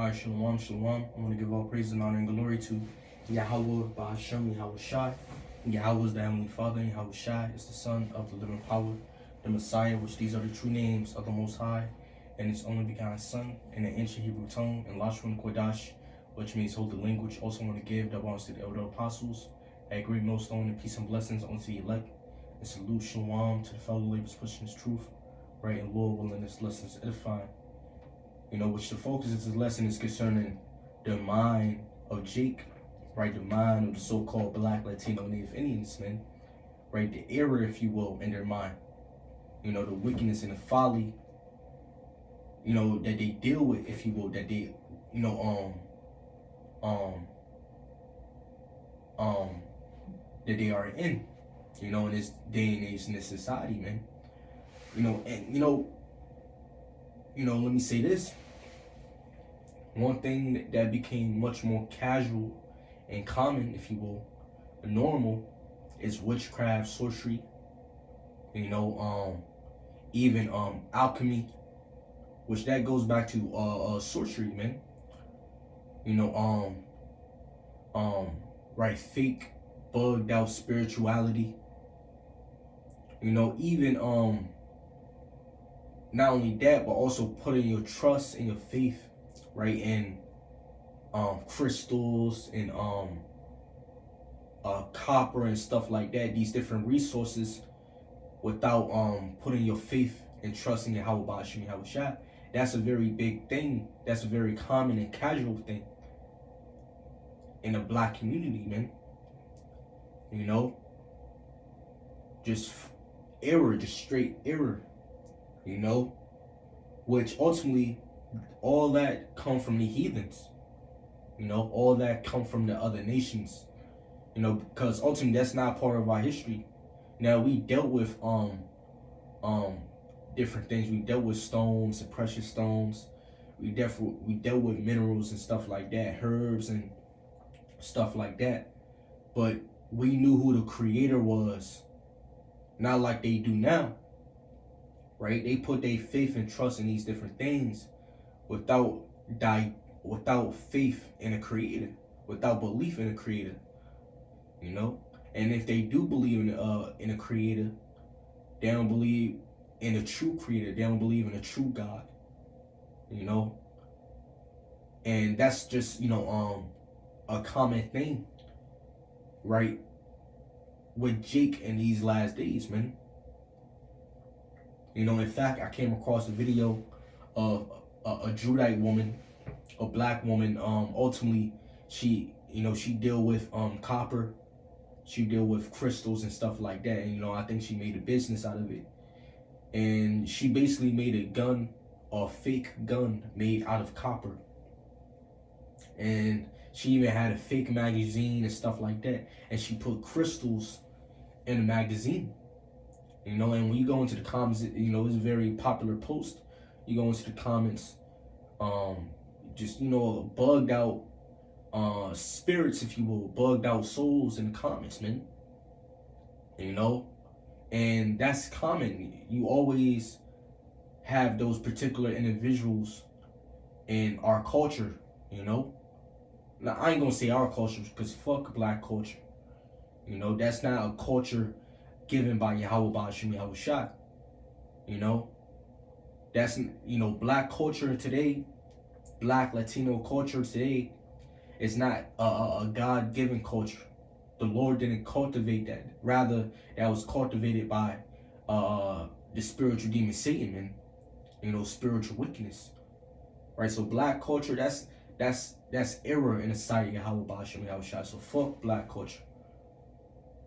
Alright, shalom, shalom. I want to give all praise and honor and glory to Yahweh, Ba'ashem, Yahweh Shai. Yahweh is the Heavenly Father, and Yahweh Shai is the Son of the living power, the Messiah, which these are the true names of the Most High, and His only begotten Son, in the ancient Hebrew tongue, and Lashon Kodash, which means holy language. Also want to give double honors to the elder apostles, a great millstone and peace and blessings unto the elect, and salute shalom to the fellow laborers pushing His truth, right, and Lord willing this lessons edifying. Which the focus of this lesson is concerning the mind of Jake, right? The mind of the so-called Black, Latino, Native Indians, man, right? The error, if you will, in their mind. The wickedness and the folly, that they deal with, if you will, that they, that they are in this day and age in this society, man. Let me say this. One thing that became much more casual and common, if you will, normal, is witchcraft, sorcery, even alchemy, which that goes back to sorcery, man. Right, fake, bugged out spirituality. Even not only that, but also putting your trust and your faith, right, in crystals and copper and stuff like that, these different resources, without putting your faith and trusting in Yahweh Ba'ashem Yahweh Shai. That's a very big thing. That's a very common and casual thing in the Black community, man. Just error, just straight error. Which ultimately, all that come from the heathens. All that come from the other nations. Because ultimately that's not part of our history. Now, we dealt with different things. We dealt with stones and precious stones. We dealt with minerals and stuff like that, herbs and stuff like that. But we knew who the creator was, not like they do now. Right? They put their faith and trust in these different things without faith in a creator, without belief in a creator. And if they do believe in a creator, they don't believe in a true creator. They don't believe in a true God. And that's just a common thing, right, with Jake in these last days, man. In fact, I came across a video of a Judite woman, a Black woman. Ultimately, she deal with copper, she deal with crystals and stuff like that. And I think she made a business out of it. And she basically made a gun, a fake gun made out of copper. And she even had a fake magazine and stuff like that. And she put crystals in the magazine. And when you go into the comments, it's a very popular post. You go into the comments, just, bugged out spirits, if you will, bugged out souls in the comments, man. And that's common. You always have those particular individuals in our culture, Now, I ain't gonna say our culture, because fuck Black culture. That's not a culture given by Yahweh Ba'ashem Yahweh Shai. That's, Black culture today, Black Latino culture today, is not a God-given culture. The Lord didn't cultivate that. Rather, that was cultivated by the spiritual demon Satan and spiritual wickedness. Right? So Black culture, that's error in the sight of Yahweh Ba'ashem Yahweh Shai. So fuck Black culture.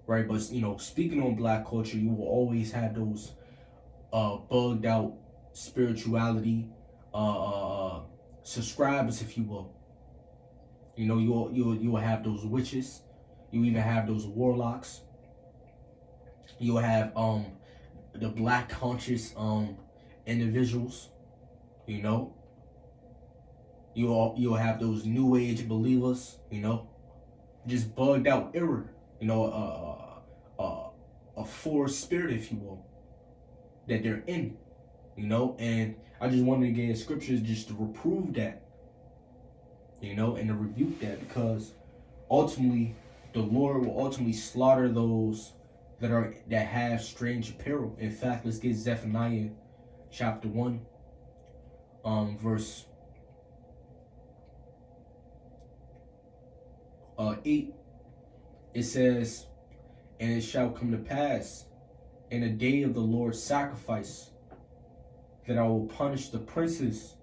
Right? But speaking on Black culture, you will always have those bugged out spirituality subscribers, if you will. You'll have those witches. You even have those warlocks. You'll have the Black conscious individuals. You'll have those New Age believers. Just bugged out error. A forced spirit, if you will, that they're in. And I just wanted to get scriptures just to reprove that. and to rebuke that, because ultimately the Lord will ultimately slaughter those that have strange apparel. In fact, let's get Zephaniah chapter 1, verse 8. It says, "And it shall come to pass in the day of the Lord's sacrifice that I will punish the princes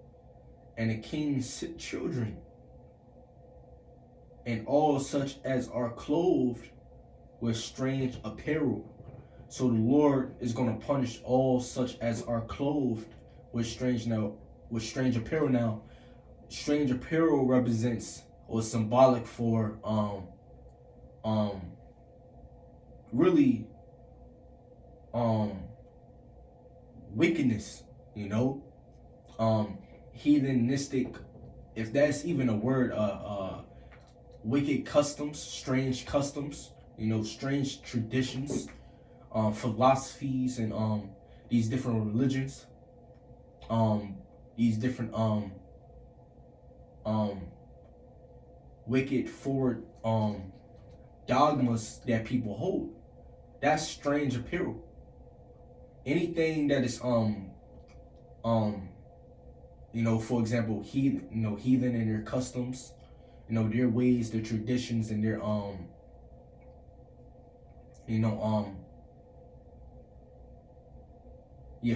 and the king's children, and all such as are clothed with strange apparel." So the Lord is going to punish all such as are clothed with strange apparel. Now, strange apparel represents or symbolic for really wickedness, heathenistic, if that's even a word, wicked customs, strange customs, strange traditions, philosophies, and these different religions, these different wicked forward dogmas that people hold. That's strange apparel. Anything that is for example, heathen in their customs, their ways, their traditions, and their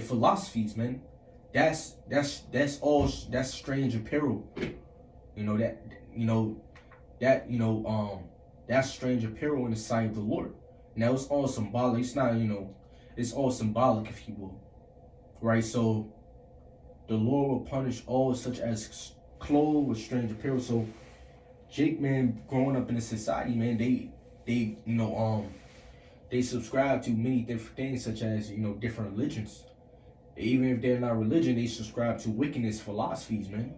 philosophies, man. That's strange apparel. That's strange apparel in the sight of the Lord. Now it's all symbolic. It's not, it's all symbolic, if you will, right? So the Lord will punish all such as clothed with strange apparel. So Jake, man, growing up in a society, man, they subscribe to many different things, such as different religions. Even if they're not religion, they subscribe to wickedness philosophies, man.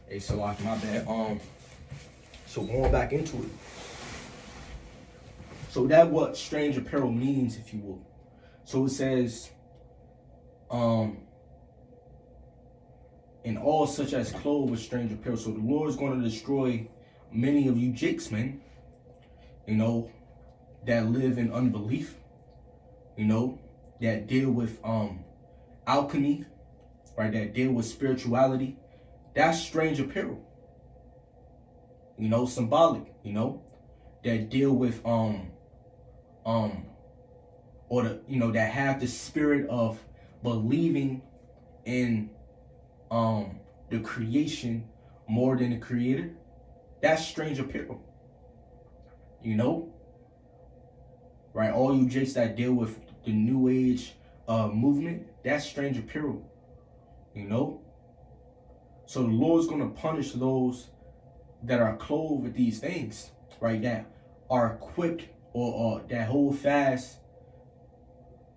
Hey, so my bad. So going back into it. So that what strange apparel means, if you will. So it says, and all such as clothed with strange apparel. So the Lord is going to destroy many of you jakes, men, that live in unbelief, that deal with alchemy, right? That deal with spirituality. That's strange apparel. Symbolic, that deal with or that have the spirit of believing in the creation more than the creator. That's strange apparel. Right? All you jakes that deal with the new age movement, that's strange apparel. So the Lord's gonna punish those that are clothed with these things, right? That are equipped or that hold fast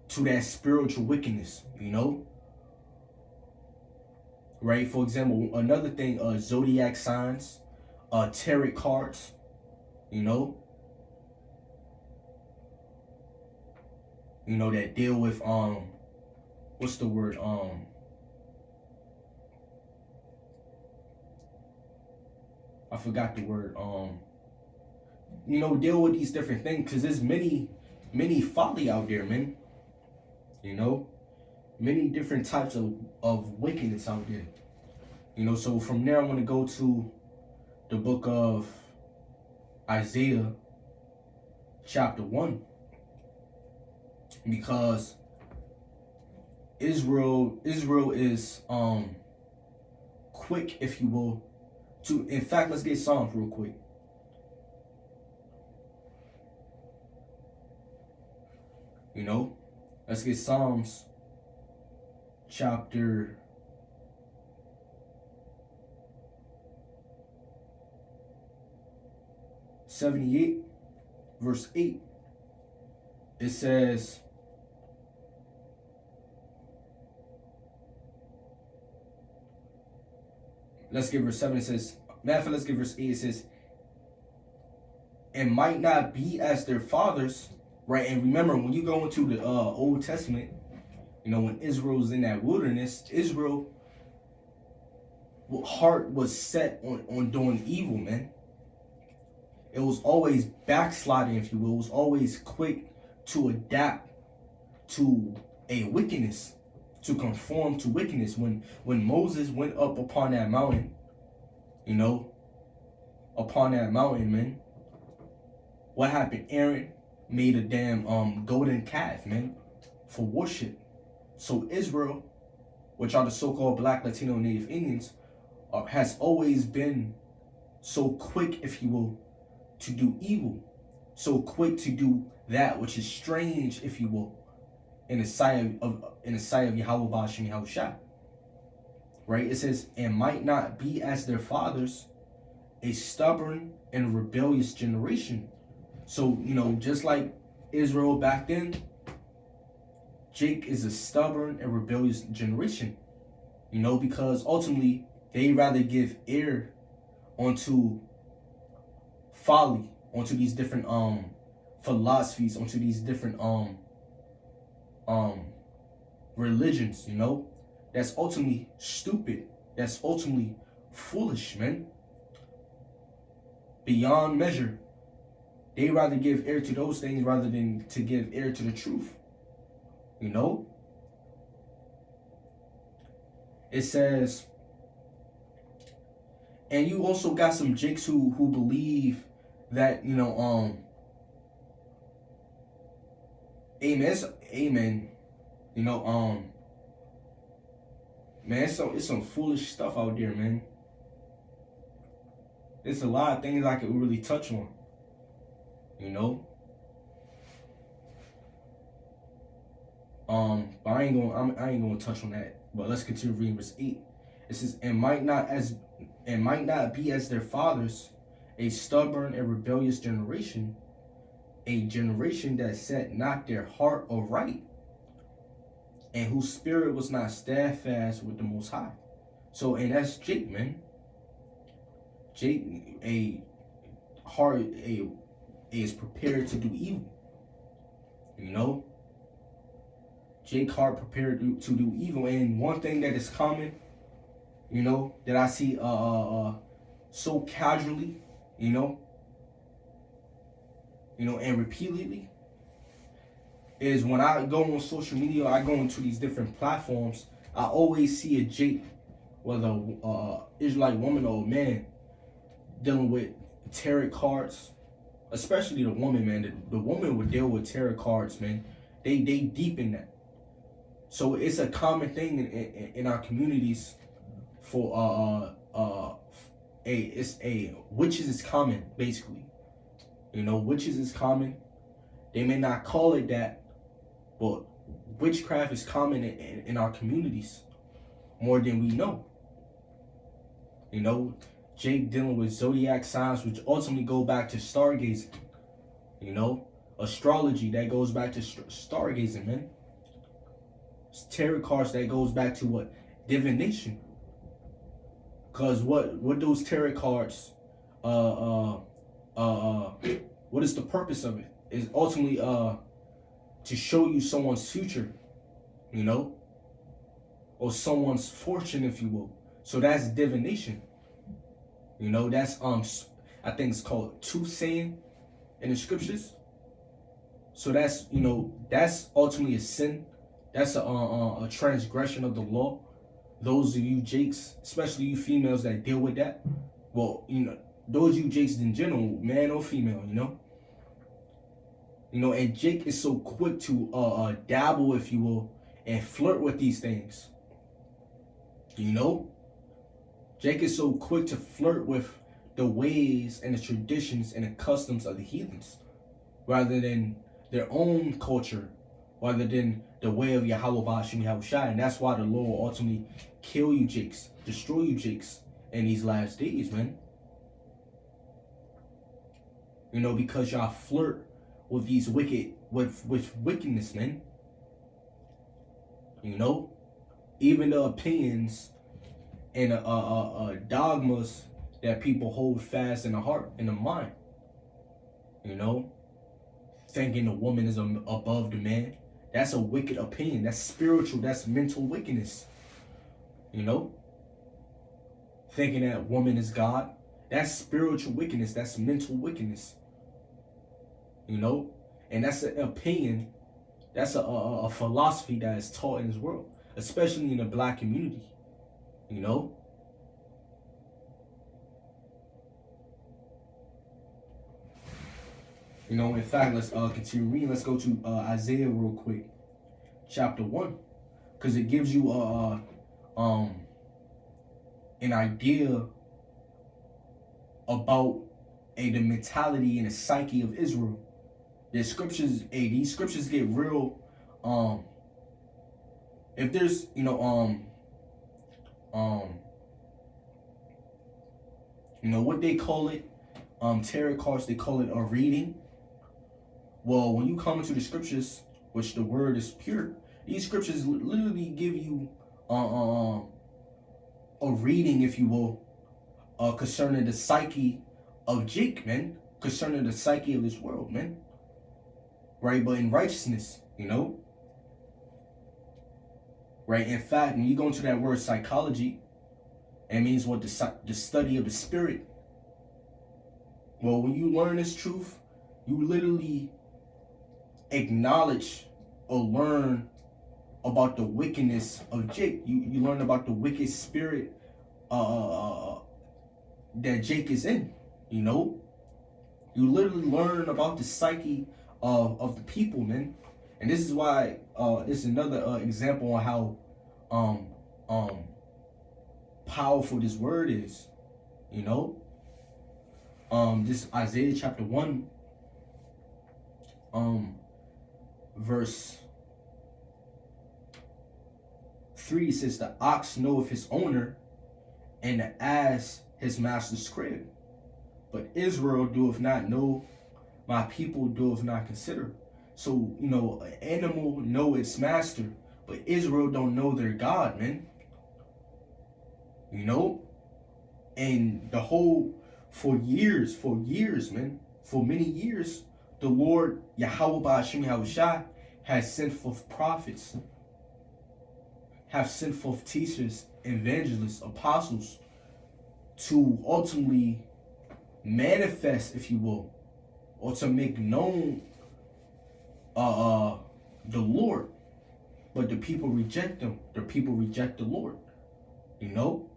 to that spiritual wickedness, right? For example, another thing, zodiac signs, tarot cards, that deal with what's the word, I forgot the word, deal with these different things, because there's many folly out there, man. Many different types of wickedness out there. So from there I'm going to go to the book of Isaiah chapter 1, because Israel is quick, if you will, to, in fact, let's get Psalms real quick. Let's get Psalms chapter 78, verse 8. It says, let's get verse 7. It says, matter of fact, let's get verse 8. It says, and might not be as their fathers, right? And remember, when you go into the Old Testament, you know, when Israel was in that wilderness, Israel heart was set on doing evil, man. It was always backsliding, if you will. It was always quick to adapt to a wickedness, to conform to wickedness. When Moses went up upon that mountain, you know, upon that mountain, man, what happened? Aaron made a damn golden calf, man, for worship. So Israel, which are the so-called Black, Latino, Native Indians, has always been so quick, if you will, to do evil, so quick to do that which is strange, if you will, in the sight of Yahweh Ba'ashem Yahushua. Right? It says, and might not be as their fathers, a stubborn and rebellious generation. So, you know, just like Israel back then, Jake is a stubborn and rebellious generation. You know, because ultimately they rather give ear onto folly, onto these different philosophies, onto these different religions, you know, that's ultimately stupid, that's ultimately foolish, man, beyond measure. They rather give ear to those things rather than to give ear to the truth, you know. It says, and you also got some jakes who believe that, you know, amen, you know, man, it's some foolish stuff out there, man. There's a lot of things I could really touch on, you know. But I ain't gonna touch on that. But let's continue reading verse 8. It says, and might not be as their fathers, a stubborn and rebellious generation, a generation that set not their heart aright, and whose spirit was not steadfast with the Most High. So, and that's Jake, man. Jake, is prepared to do evil. You know, Jake heart prepared to do evil. And one thing that is common, you know, that I see so casually, you know, and repeatedly, is when I go on social media, I go into these different platforms, I always see a Jake, whether Israelite woman or man, dealing with tarot cards, especially the woman, man. The woman would deal with tarot cards, man. They deep in that. So it's a common thing in our communities for witches is common, basically. You know, witches is common. They may not call it that, but witchcraft is common in our communities more than we know. You know, Jake dealing with zodiac signs, which ultimately go back to stargazing. You know, astrology, that goes back to stargazing, man. Tarot cards, that goes back to what? Divination. Because what those tarot cards, what is the purpose of it? Is ultimately to show you someone's future, you know, or someone's fortune, if you will. So that's divination. You know, that's I think it's called soothsaying in the scriptures. So that's, you know, that's ultimately a sin. That's a transgression of the law. Those of you Jakes, especially you females that deal with that, well, you know, those you Jakes in general, man or female, you know. You know, and Jake is so quick to dabble, if you will, and flirt with these things. You know? Jake is so quick to flirt with the ways and the traditions and the customs of the heathens, rather than their own culture, rather than the way of Yahweh Ba'ashem Yahushua. And that's why the Lord will ultimately kill you Jakes, destroy you Jakes in these last days, man. You know, because y'all flirt with these with wickedness, man. You know, even the opinions and dogmas that people hold fast in the heart, in the mind. You know, thinking the woman is above the man. That's a wicked opinion. That's spiritual. That's mental wickedness. You know, thinking that woman is God. That's spiritual wickedness. That's mental wickedness. You know, and that's an opinion. That's a philosophy that is taught in this world, especially in the black community. You know. You know, in fact, let's continue reading. Let's go to Isaiah real quick, chapter 1, because it gives you an idea about the mentality and the psyche of Israel. These scriptures get real. If there's what they call it, tarot cards, they call it a reading. Well, when you come into the scriptures, which the word is pure, these scriptures literally give you a reading, if you will, concerning the psyche of Jake, man, concerning the psyche of this world, man. Right, but in righteousness, you know. Right, in fact, when you go into that word psychology, it means what the study of the spirit. Well, when you learn this truth, you literally acknowledge or learn about the wickedness of Jake. You learn about the wicked spirit that Jake is in. You know, you literally learn about the psyche of the people, man. And this is why this is another example on how powerful this word is. You know, this Isaiah chapter 1, verse 3 says, the ox knoweth his owner, and the ass his master's crib. But Israel doeth not know, my people doeth not consider. So, you know, an animal know its master, but Israel don't know their God, man. You know? And the whole, for years, man, for many years, the Lord, Yahweh Ba'ashim Yahushua, has sent forth prophets, have sent forth teachers, evangelists, apostles, to ultimately manifest, if you will, or to make known the Lord. But the people reject them. The people reject the Lord. You know?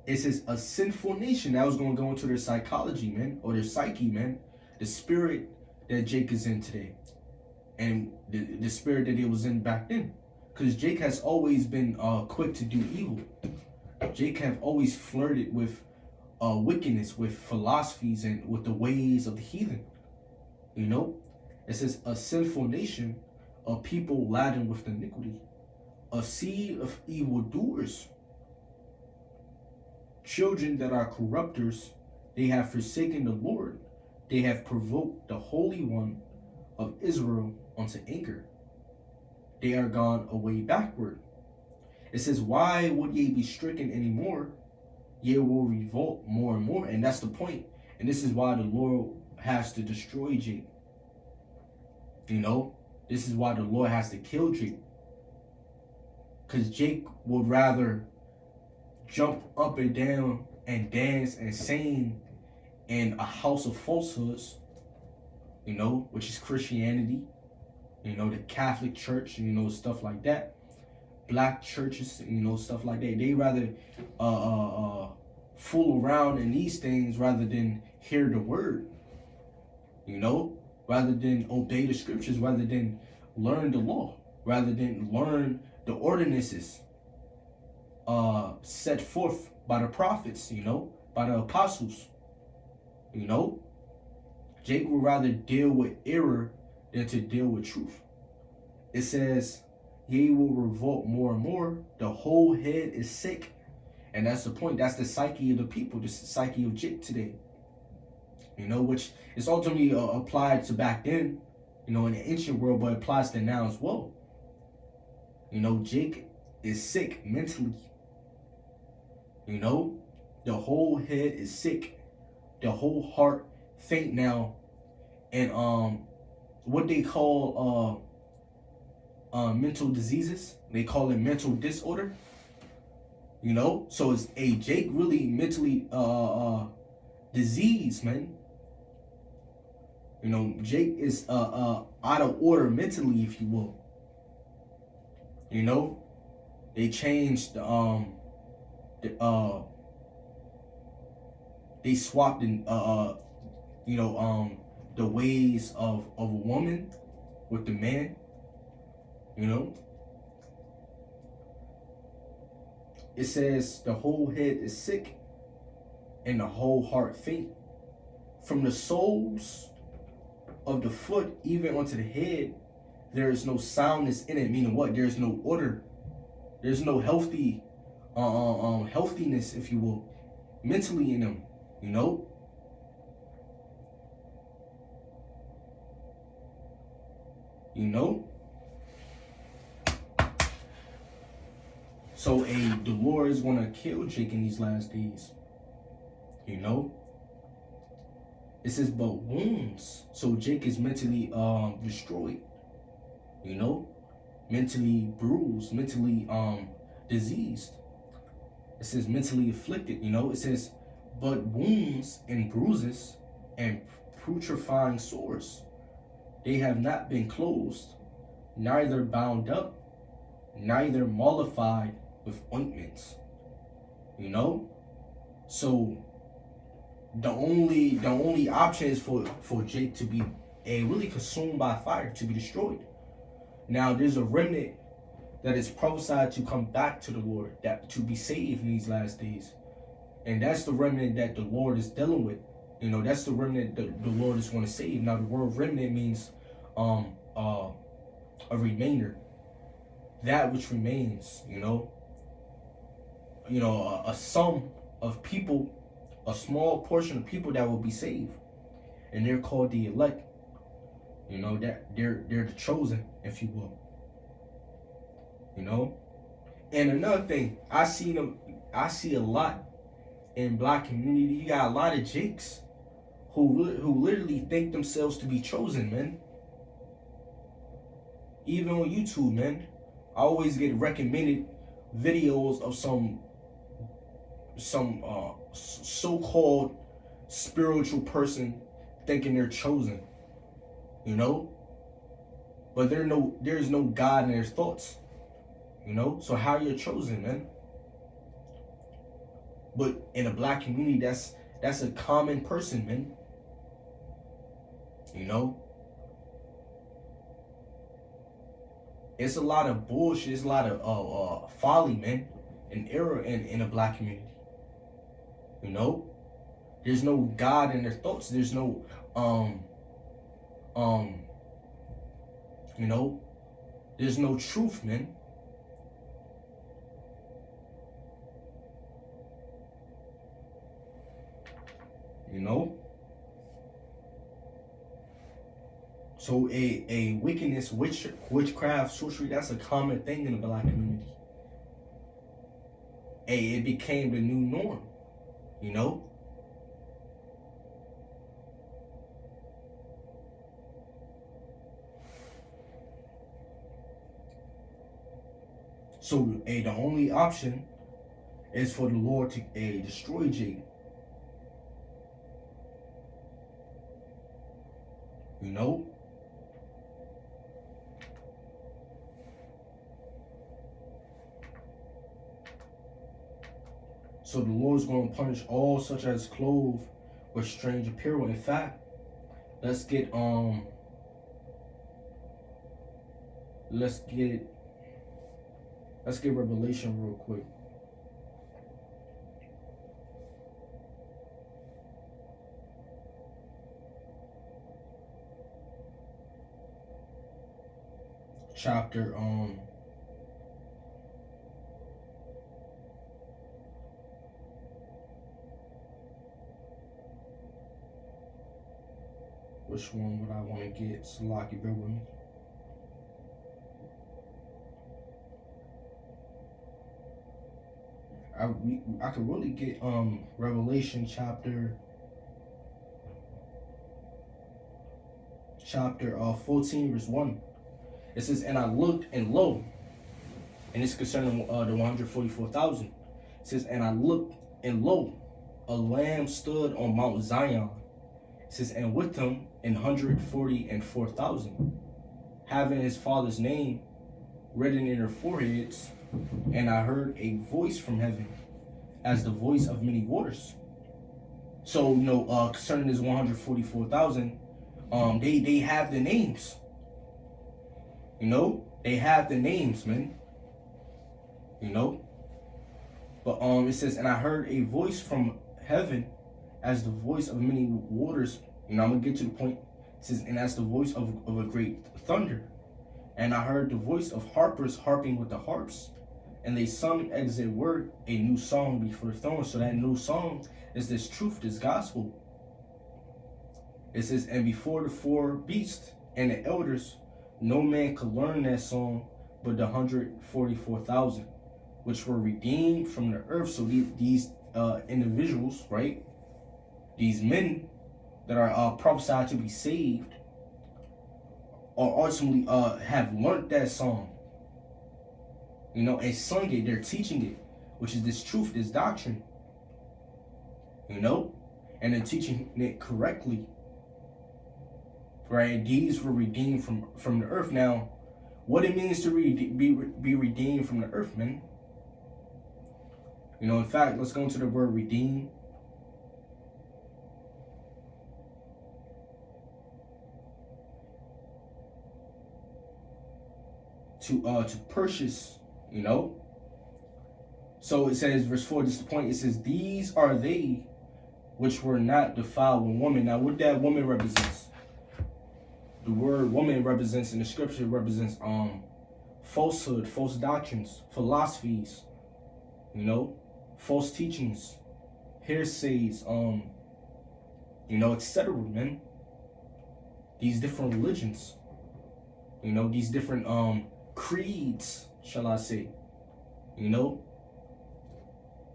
It says a sinful nation. That was going to go into their psychology, man, or their psyche, man. The spirit that Jake is in today, and the spirit that it was in back then. Because Jake has always been quick to do evil. Jake have always flirted with wickedness, with philosophies, and with the ways of the heathen. You know? It says a sinful nation, a people laden with iniquity, a seed of evildoers, children that are corrupters. They have forsaken the Lord. They have provoked the Holy One of Israel unto anger. They are gone away backward. It says, why would ye be stricken anymore? Ye will revolt more and more. And that's the point. And this is why the Lord has to destroy Jake. You know, this is why the Lord has to kill Jake. Because Jake would rather jump up and down and dance and sing in a house of falsehoods, you know, which is Christianity, you know, the Catholic Church, you know, stuff like that. Black churches, you know, stuff like that. They rather fool around in these things rather than hear the word, you know, rather than obey the scriptures, rather than learn the law, rather than learn the ordinances set forth by the prophets, you know, by the apostles. You know, Jake would rather deal with error than to deal with truth. It says, ye will revolt more and more. The whole head is sick. And that's the point. That's the psyche of the people. The psyche of Jake today. You know, which is ultimately applied to back then, you know, in the ancient world, but applies to now as well. You know, Jake is sick mentally. You know, the whole head is sick, the whole heart faint now, and what they call mental diseases, they call it mental disorder. You know, so is a Jake really mentally diseased, man? You know, Jake is out of order mentally, if you will. You know, they changed the they swapped in the ways of a woman with the man. You know, it says the whole head is sick and the whole heart faint. From the soles of the foot even onto the head, there is no soundness in it. Meaning what? There's no order. There's no healthy healthiness, if you will, mentally in them. You know. You know. So the Lord is gonna kill Jake in these last days. You know. It says, but wounds. So Jake is mentally destroyed. You know, mentally bruised, mentally diseased. It says mentally afflicted. You know, it says, but wounds and bruises and putrefying sores, they have not been closed, neither bound up, neither mollified with ointments. You know, so the only option is for Jake to be really consumed by fire, to be destroyed. Now there's a remnant that is prophesied to come back to the Lord, that to be saved in these last days. And that's the remnant that the Lord is dealing with. You know, that's the remnant that the Lord is going to save. Now the word remnant means a remainder, that which remains. You know, a sum of people, a small portion of people that will be saved, and they're called the elect. You know, that they're the chosen, if you will. You know, and another thing, I see a lot in black community. You got a lot of Jakes who literally think themselves to be chosen, man. Even on YouTube, man, I always get recommended videos of some so-called spiritual person thinking they're chosen. You know, but there's no God in their thoughts. You know, so how you're chosen, man? But in a black community, that's a common person, man. You know, it's a lot of bullshit. It's a lot of folly, man, and error in a black community. You know, there's no God in their thoughts. There's no you know, there's no truth, man. You know? So a wickedness, witchcraft, sorcery, that's a common thing in the black community. It became the new norm, you know? So the only option is for the Lord to destroy Jake. You know? So the Lord's going to punish all such as clothe with strange apparel. In fact, let's get Revelation real quick. Chapter which one would I want to get? Salaki, bear with me. I could really get Revelation chapter 14 verse 1. It says, and I looked, and lo, and it's concerning the 144,000. It says, and I looked, and lo, a lamb stood on Mount Zion. It says, and with him 144,000, having his father's name written in their foreheads. And I heard a voice from heaven, as the voice of many waters. So, concerning this 144,000, they have the names. They have the names, man. But it says, and I heard a voice from heaven, as the voice of many waters. I'm gonna get to the point. It says, and as the voice of a great thunder. And I heard the voice of harpers harping with the harps, and they sung as it were a new song before the throne. So that new song is this truth, this gospel. It says, and before the four beasts and the elders, no man could learn that song but the 144,000, which were redeemed from the earth. So these individuals, right? These men that are prophesied to be saved, or ultimately have learned that song, and sung it. They're teaching it, which is this truth, this doctrine, and they're teaching it correctly, right? These were redeemed from the earth. Now, what it means to be redeemed from the earth, man. In fact, let's go into the word redeem. To purchase, So it says, verse 4, this is the point. It says, these are they which were not defiled with woman. Now, what that woman represents? The word woman represents in the scripture represents falsehood, false doctrines, philosophies, false teachings, heresies, etc., man. These different religions, these different creeds, shall I say,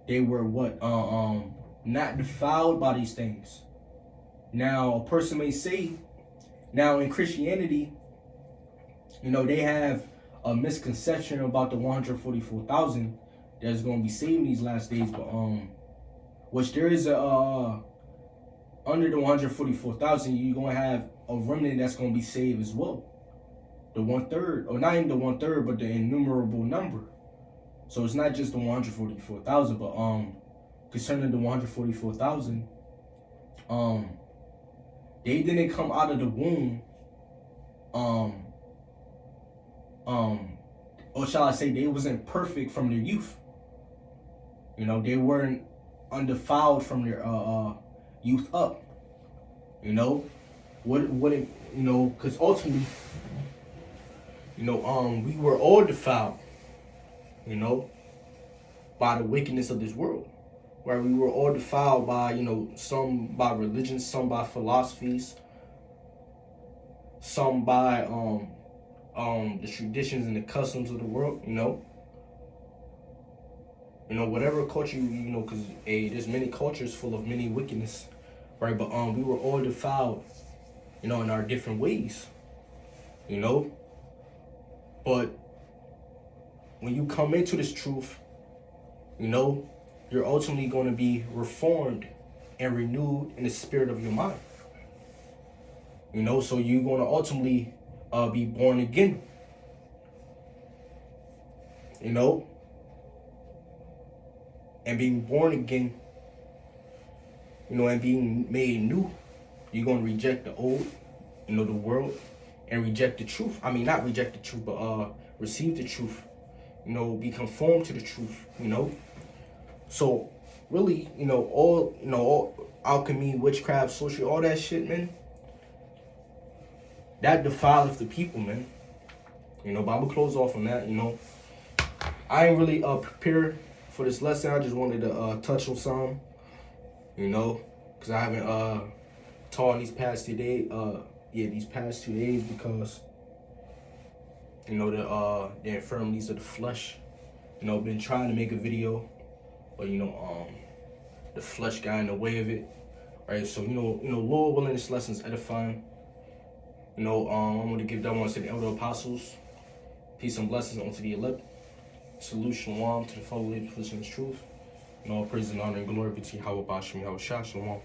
they were what not defiled by these things. Now, a person may say, now in Christianity, they have a misconception about the 144,000 that's going to be saved in these last days, but which there is a under the 144,000, you're going to have a remnant that's going to be saved as well. The 1/3, or not even the 1/3, but the innumerable number. So it's not just the 144,000, but concerning the 144,000, they didn't come out of the womb, or shall I say, they wasn't perfect from their youth. They weren't undefiled from their youth up. Because ultimately, we were all defiled, by the wickedness of this world. Right? We were all defiled by, some by religion, some by philosophies, some by the traditions and the customs of the world, whatever culture, because there's many cultures full of many wickedness, right? But we were all defiled, in our different ways, But when you come into this truth, you're ultimately going to be reformed and renewed in the spirit of your mind. So you're going to ultimately be born again. And being born again, and being made new, you're going to reject the old, the world, and reject the truth. I mean, not reject the truth, but receive the truth. Be conformed to the truth, So really, all alchemy, witchcraft, sorcery, all that shit, man, that defileth the people, man. But I'm gonna close off on that, I ain't really prepared for this lesson. I just wanted to touch on some, because I haven't taught these past 2 days. These past 2 days, because the infirmities of the flesh. Been trying to make a video, but the flesh got in the way of it. Right, so Lord willing, this lesson is edifying. I want to give that one to the elder apostles. Peace and blessings unto the elect. Salute shalom to the fellow ladies, listen to truth. Praise and honor and glory be to Yahweh Bashem, Yahweh Shah, shalom.